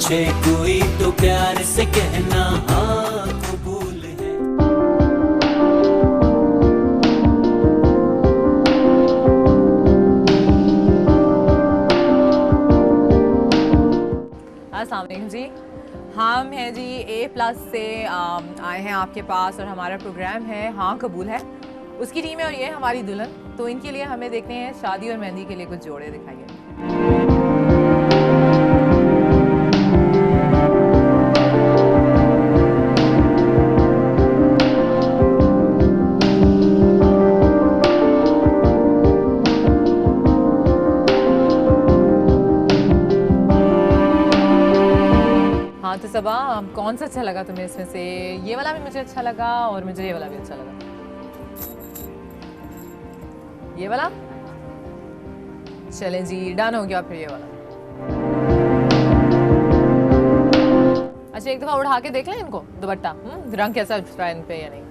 पूछे कोई तो प्यार से कहना हाँ कबूल है। अस्सलाम वालेकुम जी। हम हैं जी A+ से आए हैं आपके पास और हमारा प्रोग्राम है हाँ कबूल है। उसकी टीम है और ये है हमारी दुल्हन। तो इनके लिए हमें देखने हैं शादी और मेहंदी के लिए कुछ जोड़े दिखाइए। हाँ तो सबा कौन सा अच्छा लगा तुम्हें इसमें से? ये वाला भी मुझे अच्छा लगा और मुझे ये वाला भी अच्छा लगा। ये वाला चलें जी, डन हो गया फिर ये वाला। अच्छा एक दफा उठा के देख लें इनको दुपट्टा, रंग कैसा है इन पे या नहीं।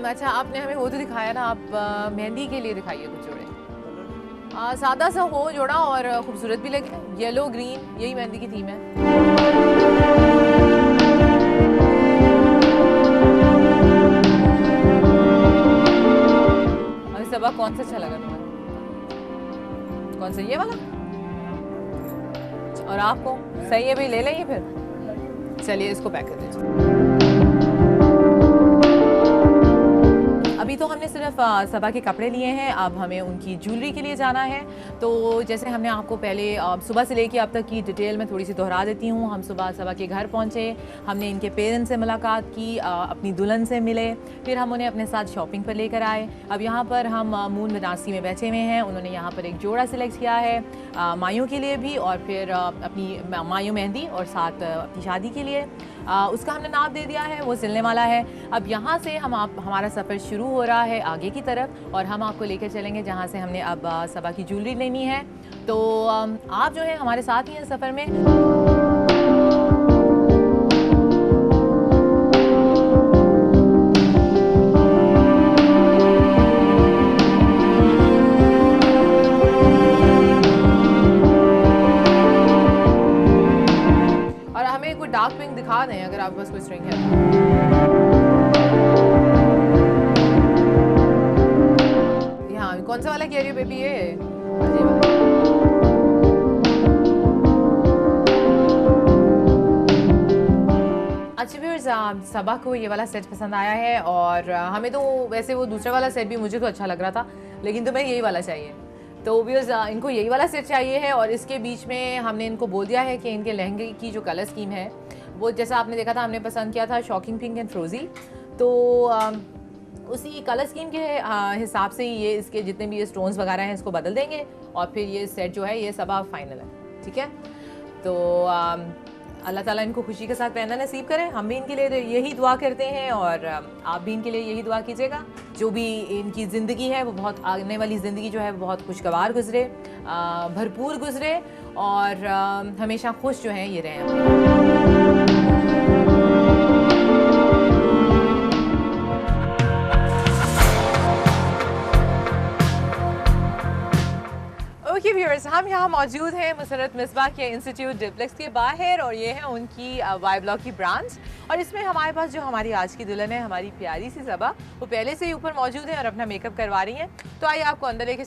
अच्छा आपने हमें वो तो दिखाया ना, आप मेहंदी के लिए दिखाइए कुछ जोड़े। सादा सा हो जोड़ा और खूबसूरत भी लगे, येलो ग्रीन यही मेहंदी की थीम है। अभी सबा कौन सा अच्छा लगा तुम्हें? कौन सा, ये वाला? और आपको सही है भाई, ले लेंगे फिर। चलिए इसको पैक कर दीजिए। अभी तो हमने सिर्फ सबा के कपड़े लिए हैं, अब हमें उनकी ज्वेलरी के लिए जाना है। तो जैसे हमने आपको पहले सुबह से लेके अब तक की डिटेल में थोड़ी सी दोहरा देती हूँ। हम सुबह सबा के घर पहुँचे, हमने इनके पेरेंट्स से मुलाकात की, अपनी दुल्हन से मिले, फिर हम उन्हें अपने साथ शॉपिंग पर लेकर आए। अब यहाँ पर हम मून बनारसी में बैठे हुए हैं। उन्होंने यहाँ पर एक जोड़ा सिलेक्ट किया है मायूं के लिए भी, और फिर अपनी मायूं मेहंदी और साथ अपनी शादी के लिए। उसका हमने नाप दे दिया है, वो सिलने वाला है। अब यहाँ से हमारा सफ़र शुरू हो रहा है आगे की तरफ, और हम आपको लेकर चलेंगे जहाँ से हमने अब सबा की ज्वेलरी लेनी है। तो आप जो है हमारे साथ ही हैं सफ़र में। और हमें कोई डार्क पिंक दिखा दें अगर आपके पास कोई स्ट्रिंग है। हाँ कौन सा वाला कह रही हो बेबी? ये अजय वाला। अच्छा व्यूअर्स, सबा को ये वाला सेट पसंद आया है, और हमें तो वैसे वो दूसरा वाला सेट भी मुझे तो अच्छा लग रहा था, लेकिन तुम्हें यही वाला चाहिए। तो व्यूअर्स इनको यही वाला सेट चाहिए है, और इसके बीच में हमने इनको बोल दिया है कि इनके लहंगे की जो कलर स्कीम है वो जैसा आपने देखा था, हमने पसंद किया था शॉकिंग पिंक एंड फ्रोजी। तो उसी कलर स्कीम के हिसाब से ही ये इसके जितने भी ये स्टोन्स वगैरह हैं इसको बदल देंगे, और फिर ये सेट जो है ये सबा फाइनल है। ठीक है, तो अल्लाह ताला इनको खुशी के साथ पहनना नसीब करें। हम भी इनके लिए यही दुआ करते हैं, और आप भी इनके लिए यही दुआ कीजिएगा। जो भी इनकी ज़िंदगी है वो बहुत, आने वाली ज़िंदगी जो है वो बहुत खुशगवार गुजरे, भरपूर गुजरे, और हमेशा खुश जो हैं ये रहें। ओके व्यूअर्स, हम यहाँ मौजूद हैं मुसरत मिसबा के इंस्टीट्यूट डिप्लेक्स के बाहर, और ये है उनकी वाई ब्लॉक की ब्रांच। और इसमें हमारे पास जो हमारी आज की दुल्हन है, हमारी प्यारी सी सबा, वो पहले से ही ऊपर मौजूद है और अपना मेकअप करवा रही हैं। तो आइए आपको अंदर लेके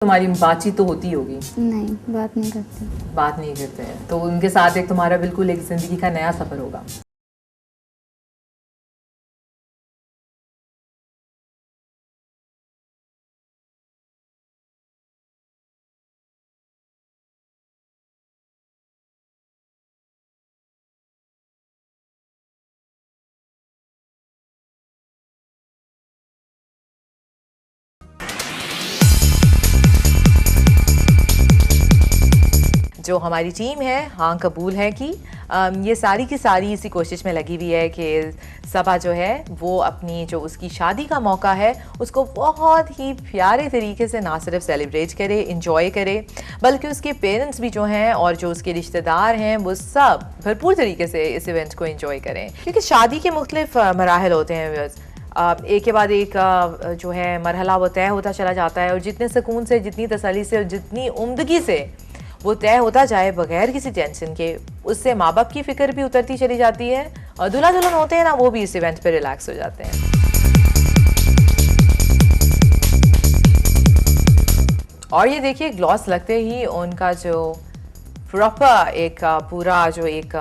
तुम्हारी बातचीत तो होती होगी? नहीं, बात नहीं करते। बात नहीं करते हैं, तो उनके साथ एक तुम्हारा बिल्कुल एक जिंदगी का नया सफर होगा। जो हमारी टीम है हाँ कबूल है कि ये सारी की सारी इसी कोशिश में लगी हुई है कि सबा जो है वो अपनी जो उसकी शादी का मौका है उसको बहुत ही प्यारे तरीके से ना सिर्फ सेलिब्रेट करे, इंजॉय करे, बल्कि उसके पेरेंट्स भी जो हैं और जो उसके रिश्तेदार हैं वो सब भरपूर तरीके से इस इवेंट को इंजॉय करें। क्योंकि शादी के मुख्तलिफ मराहल होते हैं, एक के बाद एक जो है मरहला वो तय होता चला जाता है, और जितने सुकून से, जितनी तसल्ली से और जितनी उम्दगी से वो तय होता जाए बगैर किसी टेंशन के, उससे माँ बाप की फिक्र भी उतरती चली जाती है और दूल्हा दुल्हन होते हैं ना वो भी इस इवेंट पे रिलैक्स हो जाते हैं। और ये देखिए ग्लॉस लगते ही उनका जो प्रॉपर एक पूरा जो एक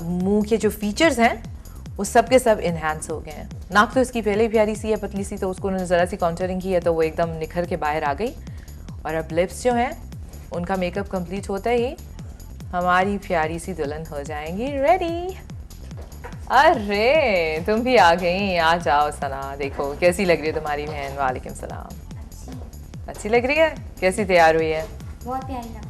मुंह के जो फीचर्स हैं वो सब के सब इन्हांस हो गए हैं। नाक तो इसकी पहले ही प्यारी सी है, पतली सी, तो उसको उन्होंने ज़रा सी काउंटरिंग की है तो वो एकदम निखर के बाहर आ गई। और अब लिप्स जो हैं उनका मेकअप कंप्लीट होता ही हमारी प्यारी सी दुल्हन हो जाएंगी रेडी। अरे तुम भी आ गई, आ जाओ सना, देखो कैसी लग रही है तुम्हारी बहन। वालेकुम सलाम। अच्छी लग रही है? कैसी तैयार हुई है? बहुत प्यारी लग।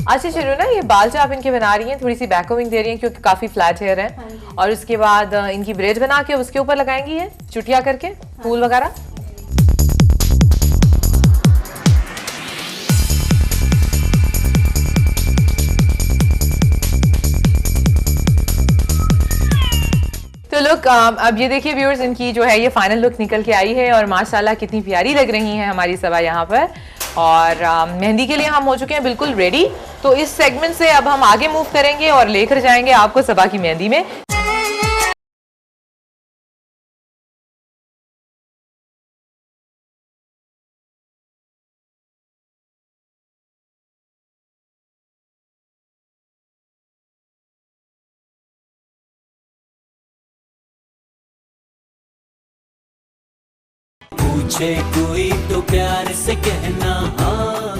अच्छा चलो ना, ये बाल जो आप इनके बना रही हैं थोड़ी सी बैक कविंग दे रही हैं क्योंकि काफ़ी फ्लैट हेयर है, और उसके बाद इनकी ब्रेड बना के उसके ऊपर लगाएंगी ये चुटिया करके फूल वगैरह। तो लुक अब ये देखिए व्यूअर्स, इनकी जो है ये फाइनल लुक निकल के आई है और माशाल्लाह कितनी प्यारी लग रही हैं हमारी सबा यहाँ पर। और मेहंदी के लिए हम हो चुके हैं बिल्कुल रेडी। तो इस सेगमेंट से अब हम आगे मूव करेंगे और लेकर जाएंगे आपको सबा की मेहंदी में। पूछे कोई तो प्यार से कहना हाँ